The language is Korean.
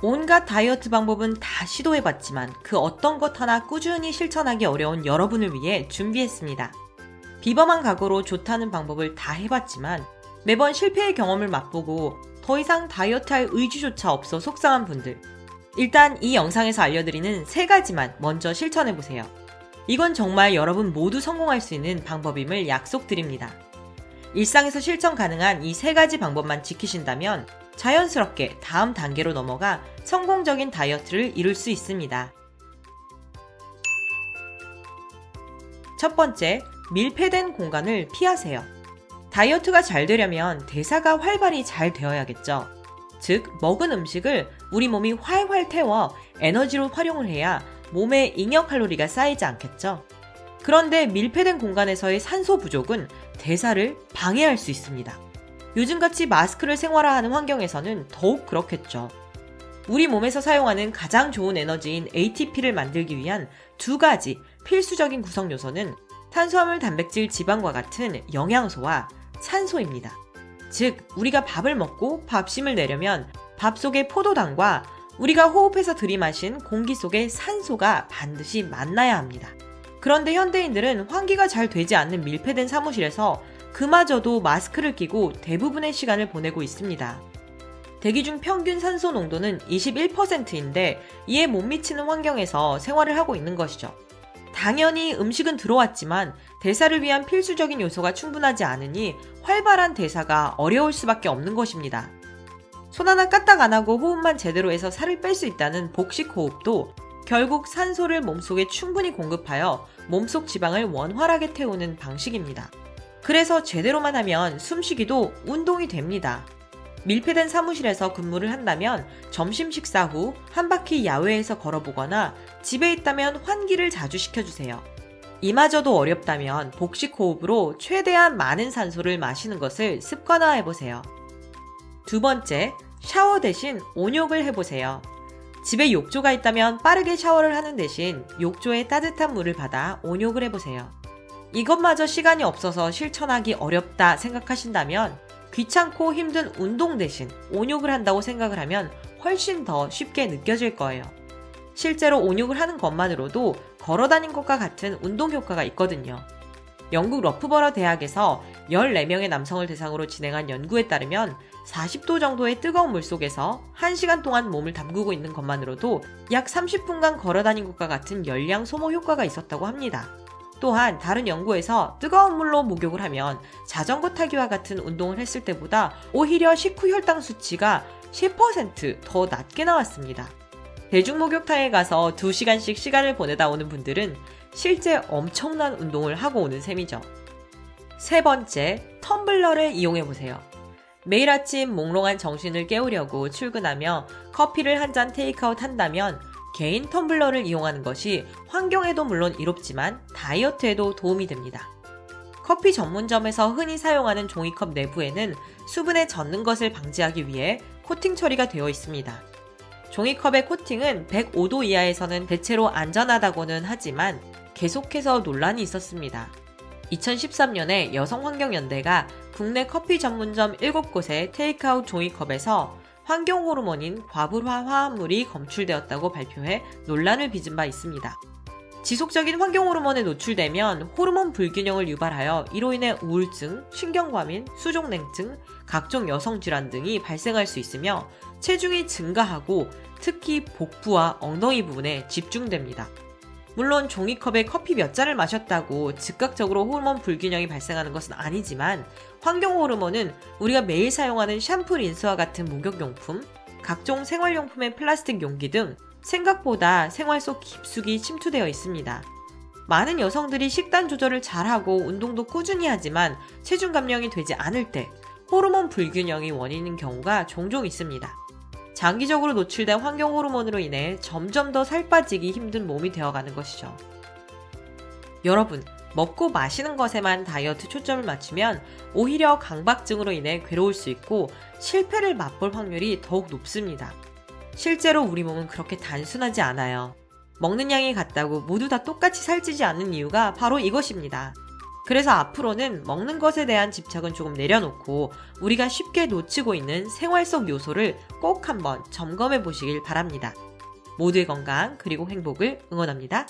온갖 다이어트 방법은 다 시도해봤지만 그 어떤 것 하나 꾸준히 실천하기 어려운 여러분을 위해 준비했습니다. 비범한 각오로 좋다는 방법을 다 해봤지만 매번 실패의 경험을 맛보고 더 이상 다이어트할 의지조차 없어 속상한 분들, 일단 이 영상에서 알려드리는 3가지만 먼저 실천해보세요. 이건 정말 여러분 모두 성공할 수 있는 방법임을 약속드립니다. 일상에서 실천 가능한 이 3가지 방법만 지키신다면 자연스럽게 다음 단계로 넘어가 성공적인 다이어트를 이룰 수 있습니다. 첫 번째, 밀폐된 공간을 피하세요. 다이어트가 잘 되려면 대사가 활발히 잘 되어야겠죠. 즉, 먹은 음식을 우리 몸이 활활 태워 에너지로 활용을 해야 몸에 잉여 칼로리가 쌓이지 않겠죠. 그런데 밀폐된 공간에서의 산소 부족은 대사를 방해할 수 있습니다. 요즘같이 마스크를 생활화하는 환경에서는 더욱 그렇겠죠. 우리 몸에서 사용하는 가장 좋은 에너지인 ATP를 만들기 위한 2가지 필수적인 구성 요소는 탄수화물, 단백질, 지방과 같은 영양소와 산소입니다. 즉, 우리가 밥을 먹고 밥심을 내려면 밥 속의 포도당과 우리가 호흡해서 들이마신 공기 속의 산소가 반드시 만나야 합니다. 그런데 현대인들은 환기가 잘 되지 않는 밀폐된 사무실에서 그마저도 마스크를 끼고 대부분의 시간을 보내고 있습니다. 대기 중 평균 산소 농도는 21%인데 이에 못 미치는 환경에서 생활을 하고 있는 것이죠. 당연히 음식은 들어왔지만 대사를 위한 필수적인 요소가 충분하지 않으니 활발한 대사가 어려울 수밖에 없는 것입니다. 손 하나 까딱 안 하고 호흡만 제대로 해서 살을 뺄 수 있다는 복식 호흡도 결국 산소를 몸속에 충분히 공급하여 몸속 지방을 원활하게 태우는 방식입니다. 그래서 제대로만 하면 숨쉬기도 운동이 됩니다. 밀폐된 사무실에서 근무를 한다면 점심 식사 후 한 바퀴 야외에서 걸어보거나 집에 있다면 환기를 자주 시켜주세요. 이마저도 어렵다면 복식 호흡으로 최대한 많은 산소를 마시는 것을 습관화해보세요. 2번째, 샤워 대신 온욕을 해보세요. 집에 욕조가 있다면 빠르게 샤워를 하는 대신 욕조에 따뜻한 물을 받아 온욕을 해보세요. 이것마저 시간이 없어서 실천하기 어렵다 생각하신다면 귀찮고 힘든 운동 대신 온욕을 한다고 생각을 하면 훨씬 더 쉽게 느껴질 거예요. 실제로 온욕을 하는 것만으로도 걸어다닌 것과 같은 운동 효과가 있거든요. 영국 러프버러 대학에서 14명의 남성을 대상으로 진행한 연구에 따르면 40도 정도의 뜨거운 물속에서 1시간 동안 몸을 담그고 있는 것만으로도 약 30분간 걸어다닌 것과 같은 열량 소모 효과가 있었다고 합니다. 또한 다른 연구에서 뜨거운 물로 목욕을 하면 자전거 타기와 같은 운동을 했을 때보다 오히려 식후 혈당 수치가 10% 더 낮게 나왔습니다. 대중목욕탕에 가서 2시간씩 시간을 보내다 오는 분들은 실제 엄청난 운동을 하고 오는 셈이죠. 3번째, 텀블러를 이용해보세요. 매일 아침 몽롱한 정신을 깨우려고 출근하며 커피를 한 잔 테이크아웃 한다면 개인 텀블러를 이용하는 것이 환경에도 물론 이롭지만 다이어트에도 도움이 됩니다. 커피 전문점에서 흔히 사용하는 종이컵 내부에는 수분에 젖는 것을 방지하기 위해 코팅 처리가 되어 있습니다. 종이컵의 코팅은 105도 이하에서는 대체로 안전하다고는 하지만 계속해서 논란이 있었습니다. 2013년에 여성환경연대가 국내 커피 전문점 7곳의 테이크아웃 종이컵에서 환경 호르몬인 과불화 화합물이 검출되었다고 발표해 논란을 빚은 바 있습니다. 지속적인 환경 호르몬에 노출되면 호르몬 불균형을 유발하여 이로 인해 우울증, 신경과민, 수족냉증, 각종 여성 질환 등이 발생할 수 있으며 체중이 증가하고 특히 복부와 엉덩이 부분에 집중됩니다. 물론 종이컵에 커피 몇 잔을 마셨다고 즉각적으로 호르몬 불균형이 발생하는 것은 아니지만 환경 호르몬은 우리가 매일 사용하는 샴푸, 린스와 같은 목욕용품, 각종 생활용품의 플라스틱 용기 등 생각보다 생활 속 깊숙이 침투되어 있습니다. 많은 여성들이 식단 조절을 잘하고 운동도 꾸준히 하지만 체중 감량이 되지 않을 때 호르몬 불균형이 원인인 경우가 종종 있습니다. 장기적으로 노출된 환경 호르몬으로 인해 점점 더 살 빠지기 힘든 몸이 되어가는 것이죠. 여러분, 먹고 마시는 것에만 다이어트 초점을 맞추면 오히려 강박증으로 인해 괴로울 수 있고 실패를 맛볼 확률이 더욱 높습니다. 실제로 우리 몸은 그렇게 단순하지 않아요. 먹는 양이 같다고 모두 다 똑같이 살찌지 않는 이유가 바로 이것입니다. 그래서 앞으로는 먹는 것에 대한 집착은 조금 내려놓고 우리가 쉽게 놓치고 있는 생활 속 요소를 꼭 한번 점검해 보시길 바랍니다. 모두의 건강 그리고 행복을 응원합니다.